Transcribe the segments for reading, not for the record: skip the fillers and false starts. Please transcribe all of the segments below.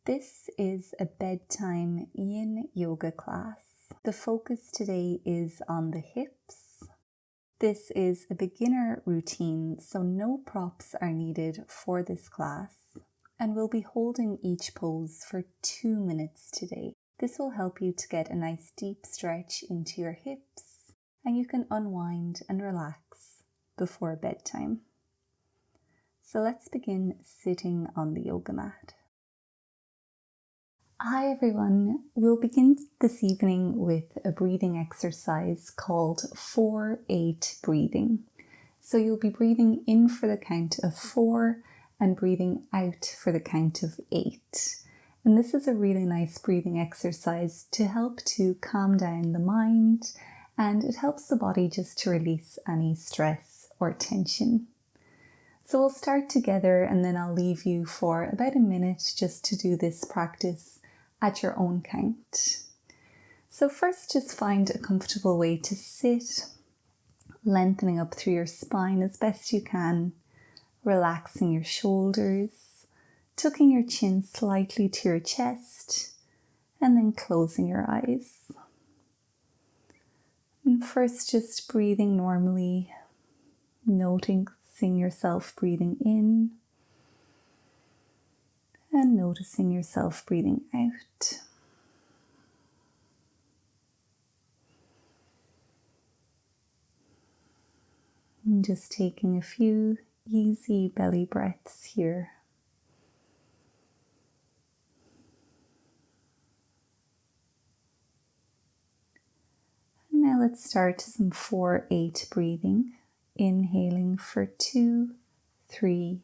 This is a bedtime yin yoga class. The focus today is on the hips. This is a beginner routine, so no props are needed for this class, and we'll be holding each pose for 2 minutes today. This will help you to get a nice deep stretch into your hips, and you can unwind and relax before bedtime. So let's begin sitting on the yoga mat. Hi everyone, we'll begin this evening with a breathing exercise called 4-8 breathing. So you'll be breathing in for the count of 4 and breathing out for the count of 8. And this is a really nice breathing exercise to help to calm down the mind, and it helps the body just to release any stress or tension. So we'll start together and then I'll leave you for about a minute just to do this practice at your own count. So first, just find a comfortable way to sit, lengthening up through your spine as best you can, relaxing your shoulders, tucking your chin slightly to your chest, and then closing your eyes. And first, just breathing normally, noticing yourself breathing in and noticing yourself breathing out. And just taking a few easy belly breaths here. And now let's start some 4-8 breathing. Inhaling for 2, 3,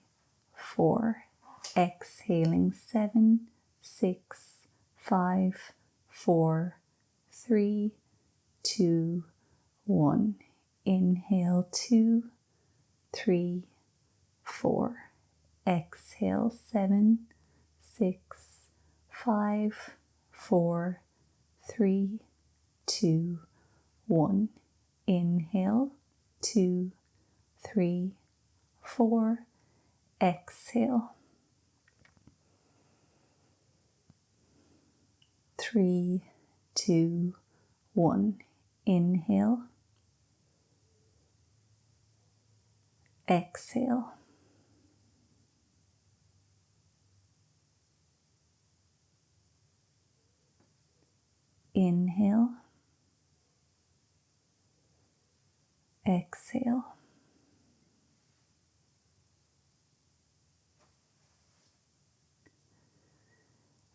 4. Exhaling 7, 6, 5, 4, 3, 2, 1. Inhale 2, 3, 4. Exhale 7, 6, 5, 4, 3, 2, 1. Inhale 2, 3, 4. Exhale 3, 2, 1. Inhale. Exhale. Inhale. Exhale.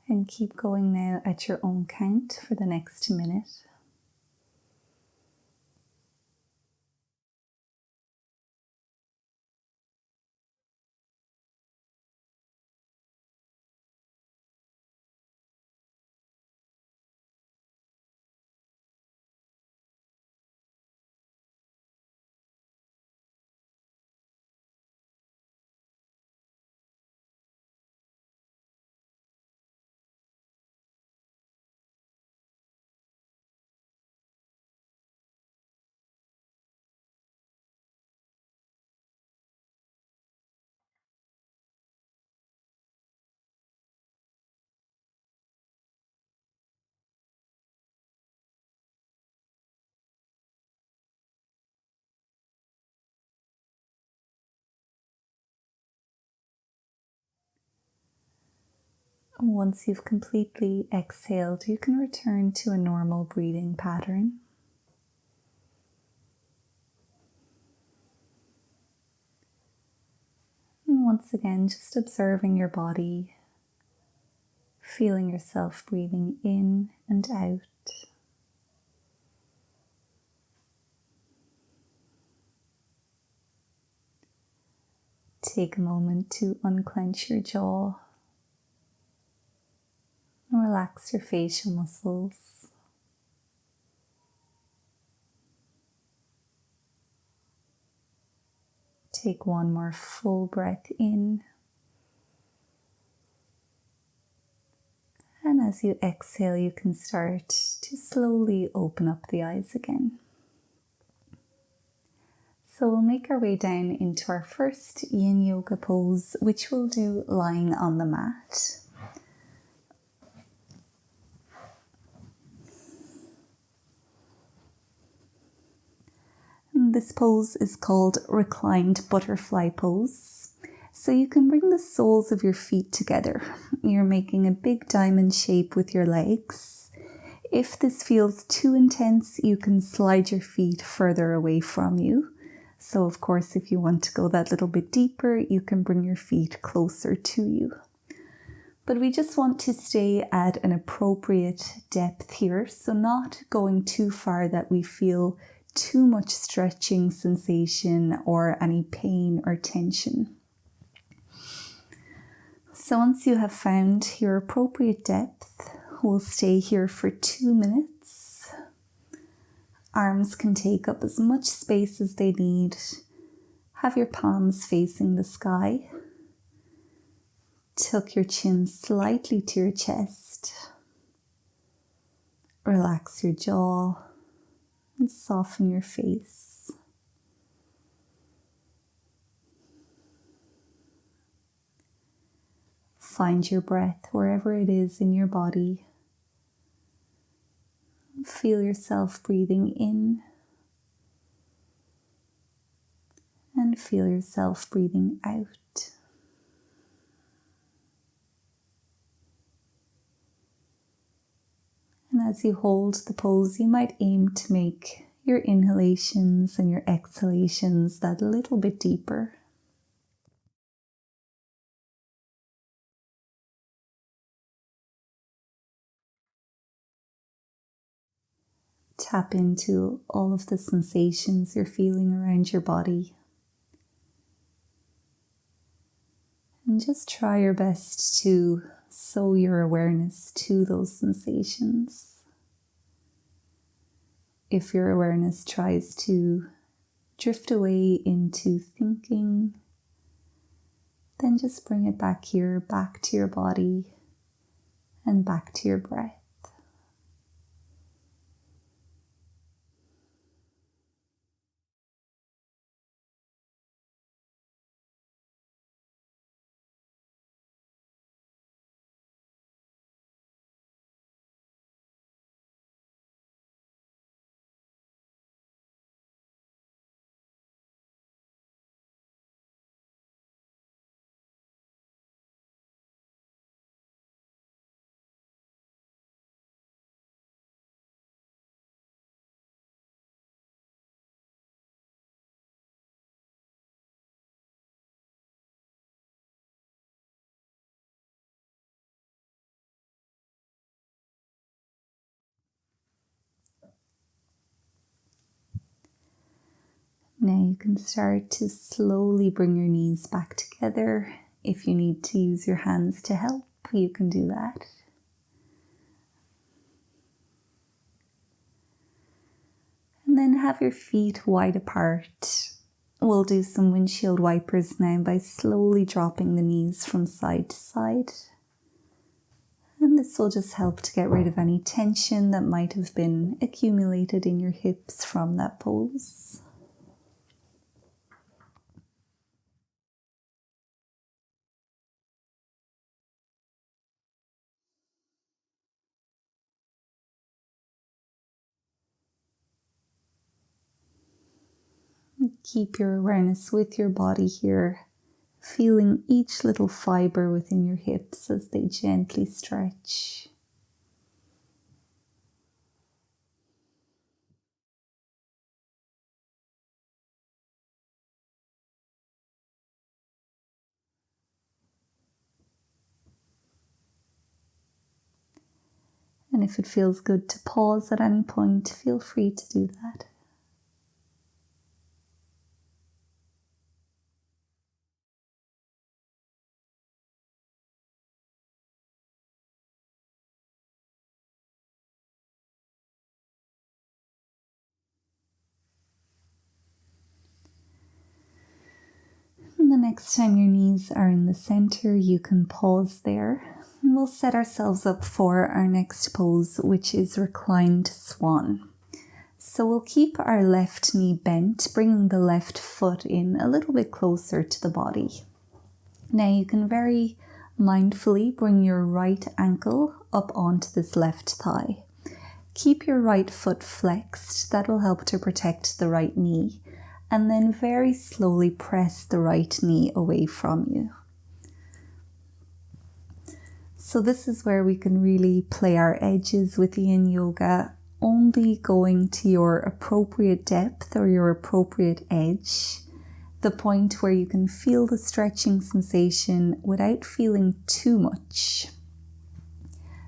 And keep going now at your own count for the next minute. Once you've completely exhaled, you can return to a normal breathing pattern. And once again, just observing your body, feeling yourself breathing in and out. Take a moment to unclench your jaw. Relax your facial muscles. Take one more full breath in. And as you exhale, you can start to slowly open up the eyes again. So we'll make our way down into our first yin yoga pose, which we'll do lying on the mat. This pose is called Reclined Butterfly pose. So you can bring the soles of your feet together. You're making a big diamond shape with your legs. If this feels too intense, you can slide your feet further away from you. So of course, if you want to go that little bit deeper, you can bring your feet closer to you. But we just want to stay at an appropriate depth here, so not going too far that we feel too much stretching sensation or any pain or tension. So once you have found your appropriate depth, we'll stay here for 2 minutes. Arms can take up as much space as they need. Have your palms facing the sky. Tuck your chin slightly to your chest. Relax your jaw and soften your face. Find your breath wherever it is in your body. Feel yourself breathing in and feel yourself breathing out. And as you hold the pose, you might aim to make your inhalations and your exhalations that little bit deeper. Tap into all of the sensations you're feeling around your body. And just try your best to sow your awareness to those sensations. If your awareness tries to drift away into thinking, then just bring it back here, back to your body and back to your breath. Now you can start to slowly bring your knees back together. If you need to use your hands to help, you can do that. And then have your feet wide apart. We'll do some windshield wipers now by slowly dropping the knees from side to side. And this will just help to get rid of any tension that might have been accumulated in your hips from that pose. Keep your awareness with your body here, feeling each little fiber within your hips as they gently stretch. And if it feels good to pause at any point, feel free to do that. And the next time your knees are in the center, you can pause there. And we'll set ourselves up for our next pose, which is Reclined Swan. So we'll keep our left knee bent, bringing the left foot in a little bit closer to the body. Now you can very mindfully bring your right ankle up onto this left thigh. Keep your right foot flexed, that will help to protect the right knee. and then very slowly press the right knee away from you. So this is where we can really play our edges with yin yoga, only going to your appropriate depth or your appropriate edge, the point where you can feel the stretching sensation without feeling too much.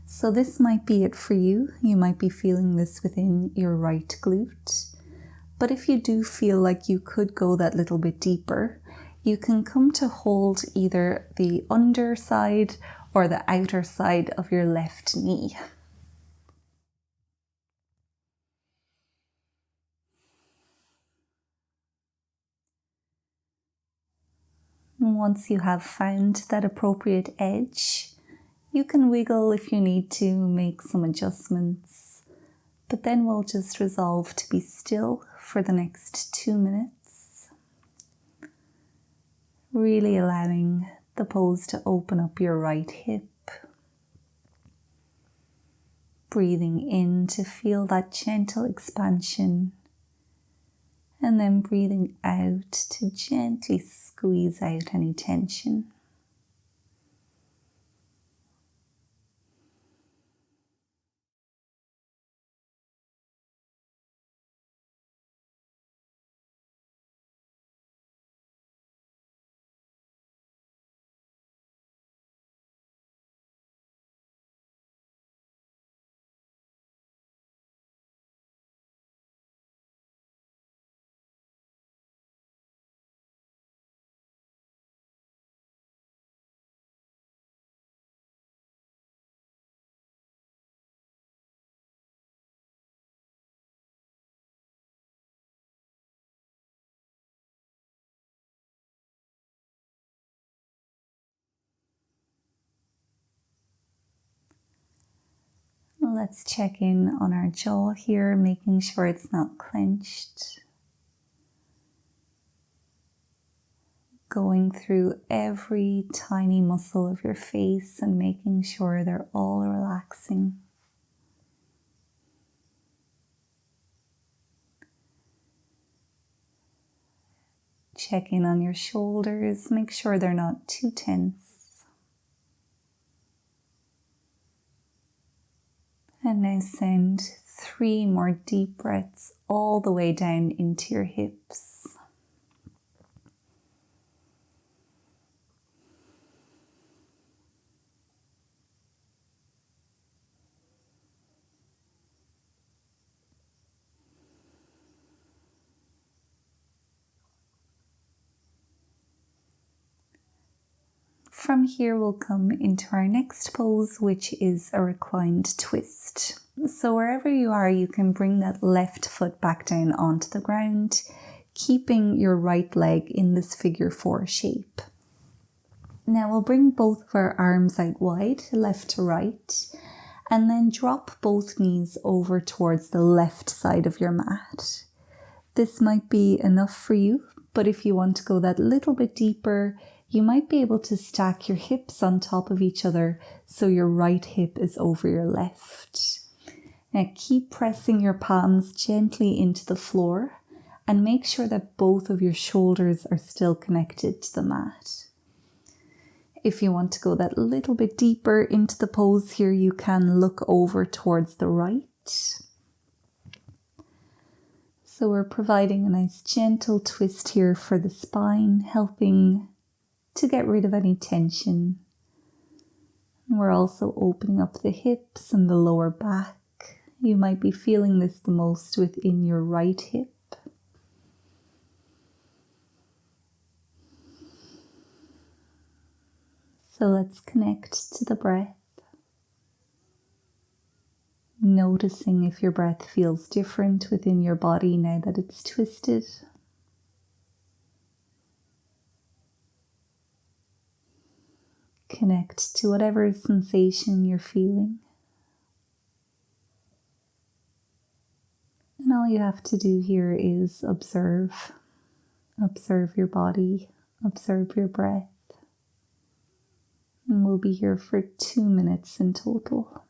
So this might be it for you. You might be feeling this within your right glute. But if you do feel like you could go that little bit deeper, you can come to hold either the underside or the outer side of your left knee. Once you have found that appropriate edge, you can wiggle if you need to, make some adjustments, but then we'll just resolve to be still for the next 2 minutes, really allowing the pose to open up your right hip, breathing in to feel that gentle expansion, and then breathing out to gently squeeze out any tension. Let's check in on our jaw here, making sure it's not clenched. Going through every tiny muscle of your face and making sure they're all relaxing. Check in on your shoulders, make sure they're not too tense. And now send 3 more deep breaths all the way down into your hips. From here we'll come into our next pose, which is a reclined twist. So wherever you are, you can bring that left foot back down onto the ground, keeping your right leg in this figure 4 shape. Now we'll bring both of our arms out wide, left to right, and then drop both knees over towards the left side of your mat. This might be enough for you, but if you want to go that little bit deeper, you might be able to stack your hips on top of each other so your right hip is over your left. Now keep pressing your palms gently into the floor and make sure that both of your shoulders are still connected to the mat. If you want to go that little bit deeper into the pose here, you can look over towards the right. So we're providing a nice gentle twist here for the spine, helping to get rid of any tension. We're also opening up the hips and the lower back. You might be feeling this the most within your right hip. So let's connect to the breath. Noticing if your breath feels different within your body now that it's twisted. Connect to whatever sensation you're feeling. And all you have to do here is observe. Observe your body, observe your breath. And we'll be here for 2 minutes in total.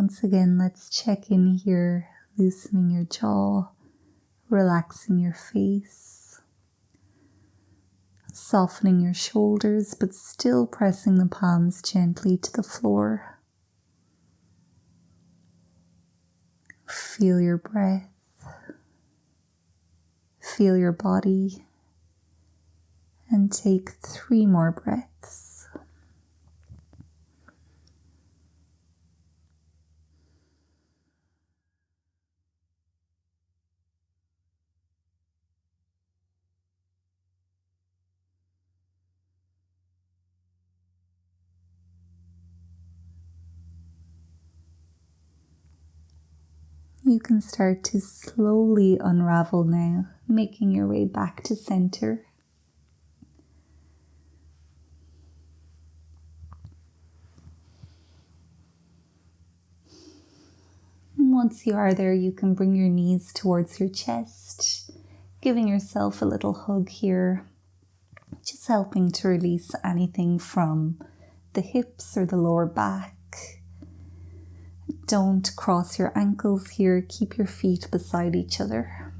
Once again, let's check in here, loosening your jaw, relaxing your face, softening your shoulders, but still pressing the palms gently to the floor. Feel your breath, feel your body, and take 3 more breaths. You can start to slowly unravel now, making your way back to center. And once you are there, you can bring your knees towards your chest, giving yourself a little hug here, just helping to release anything from the hips or the lower back. Don't cross your ankles here, keep your feet beside each other.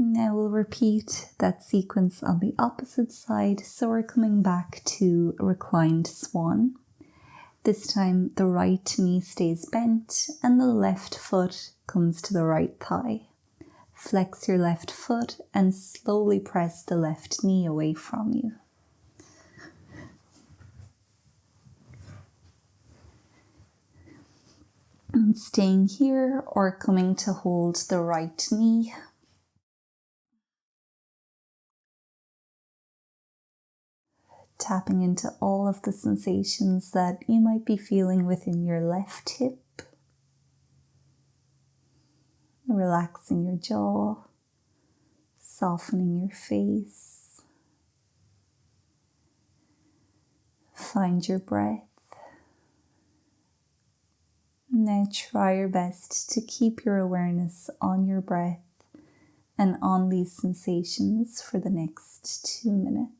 Now we'll repeat that sequence on the opposite side. So we're coming back to reclined swan. This time the right knee stays bent and the left foot comes to the right thigh. Flex your left foot and slowly press the left knee away from you. And staying here or coming to hold the right knee. Tapping into all of the sensations that you might be feeling within your left hip. Relaxing your jaw, softening your face. Find your breath. Now try your best to keep your awareness on your breath and on these sensations for the next 2 minutes.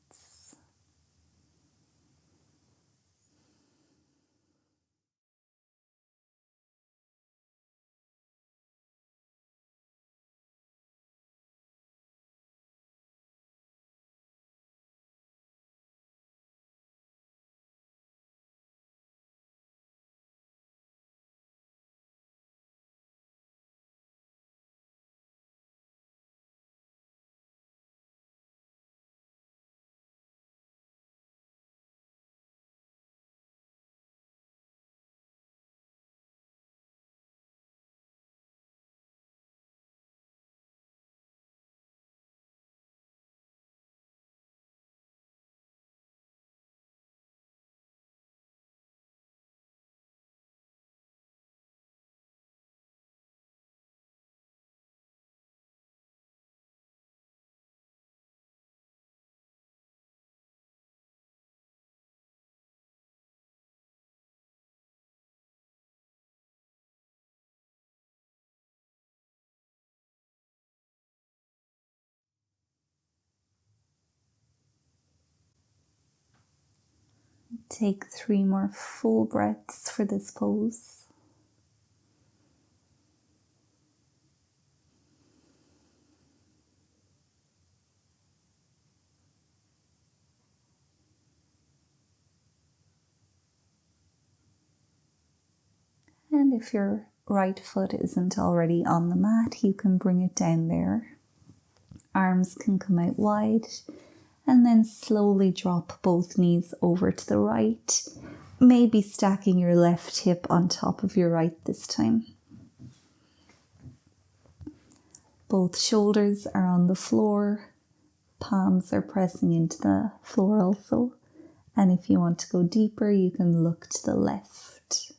Take 3 more full breaths for this pose. And if your right foot isn't already on the mat, you can bring it down there. Arms can come out wide, and then slowly drop both knees over to the right, maybe stacking your left hip on top of your right this time. Both shoulders are on the floor, palms are pressing into the floor also, and if you want to go deeper, you can look to the left.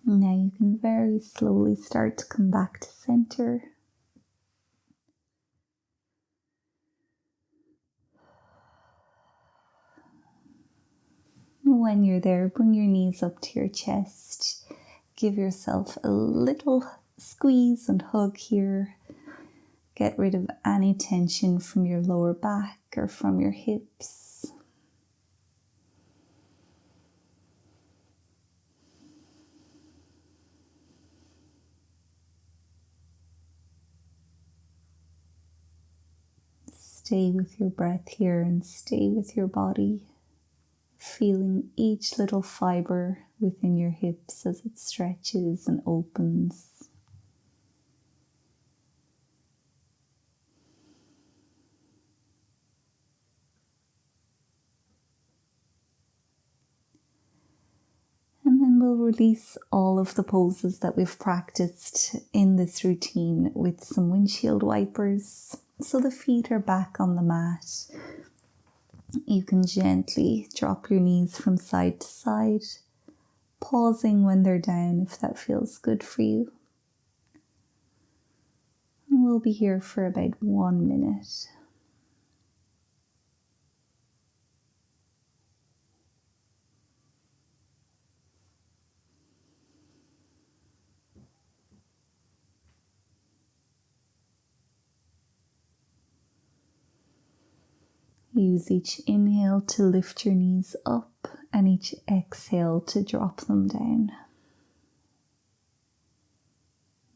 Now you can very slowly start to come back to center. When you're there, bring your knees up to your chest. Give yourself a little squeeze and hug here. Get rid of any tension from your lower back or from your hips. Stay with your breath here and stay with your body, feeling each little fiber within your hips as it stretches and opens. And then we'll release all of the poses that we've practiced in this routine with some windshield wipers. So the feet are back on the mat. You can gently drop your knees from side to side, pausing when they're down if that feels good for you. And we'll be here for about 1 minute. Use each inhale to lift your knees up and each exhale to drop them down.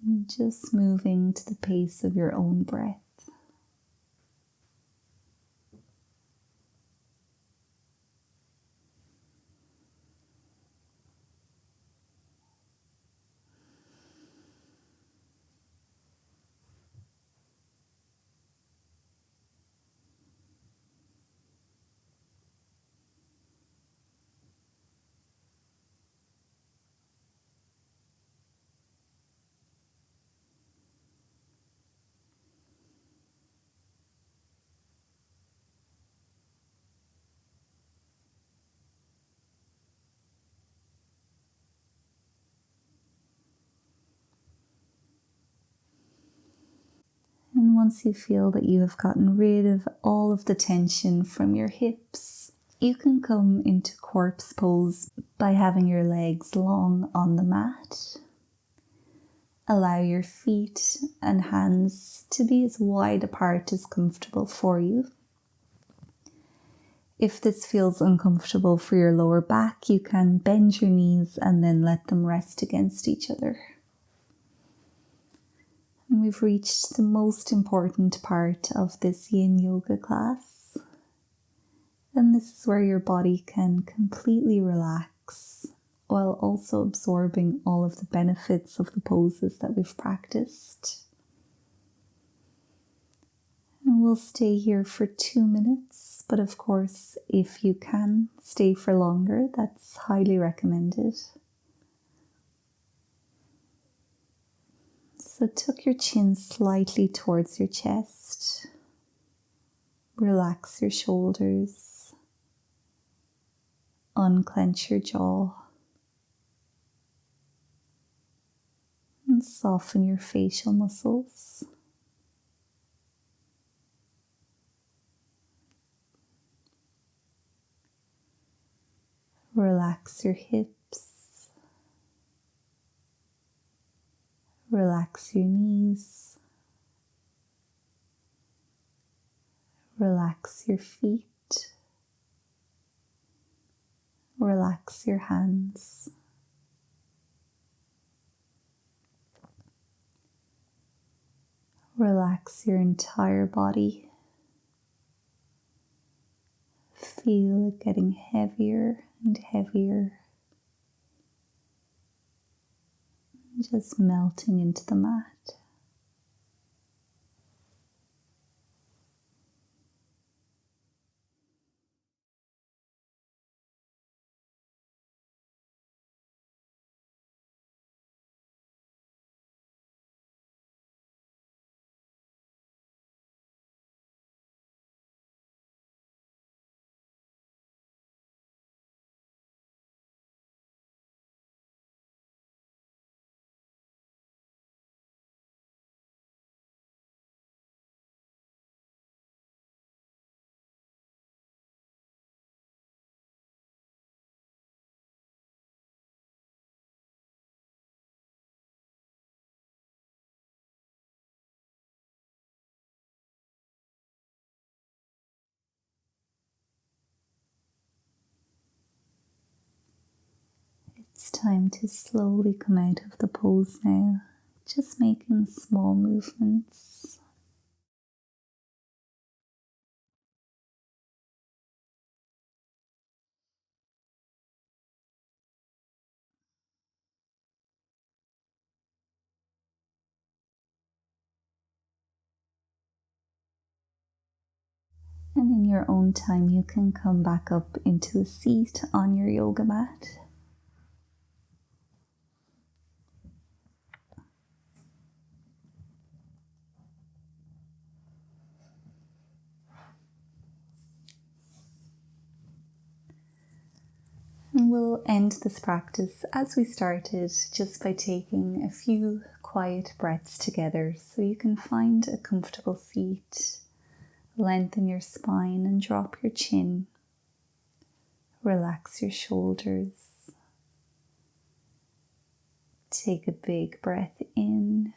And just moving to the pace of your own breath. And once you feel that you have gotten rid of all of the tension from your hips, you can come into corpse pose by having your legs long on the mat. Allow your feet and hands to be as wide apart as comfortable for you. If this feels uncomfortable for your lower back, you can bend your knees and then let them rest against each other. And we've reached the most important part of this yin yoga class. And this is where your body can completely relax while also absorbing all of the benefits of the poses that we've practiced. And we'll stay here for 2 minutes, but of course, if you can stay for longer, that's highly recommended. So tuck your chin slightly towards your chest. Relax your shoulders. Unclench your jaw. And soften your facial muscles. Relax your hips. Relax your knees. Relax your feet. Relax your hands. Relax your entire body. Feel it getting heavier and heavier. Just melting into the mat. It's time to slowly come out of the pose now, just making small movements. And in your own time, you can come back up into a seat on your yoga mat. And we'll end this practice as we started, just by taking a few quiet breaths together so you can find a comfortable seat. Lengthen your spine and drop your chin. Relax your shoulders. Take a big breath in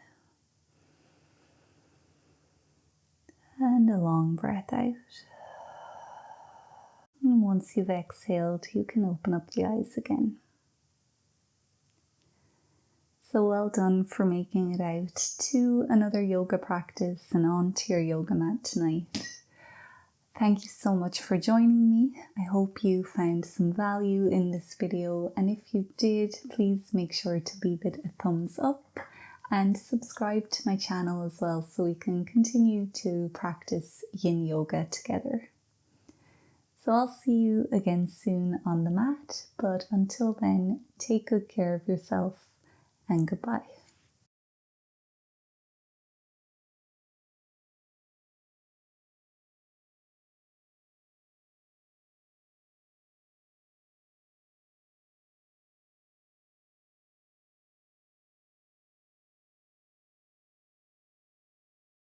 and a long breath out. And once you've exhaled, you can open up the eyes again. So well done for making it out to another yoga practice and onto your yoga mat tonight. Thank you so much for joining me. I hope you found some value in this video, and if you did, please make sure to leave it a thumbs up and subscribe to my channel as well so we can continue to practice yin yoga together. So I'll see you again soon on the mat, but until then, take good care of yourself and goodbye.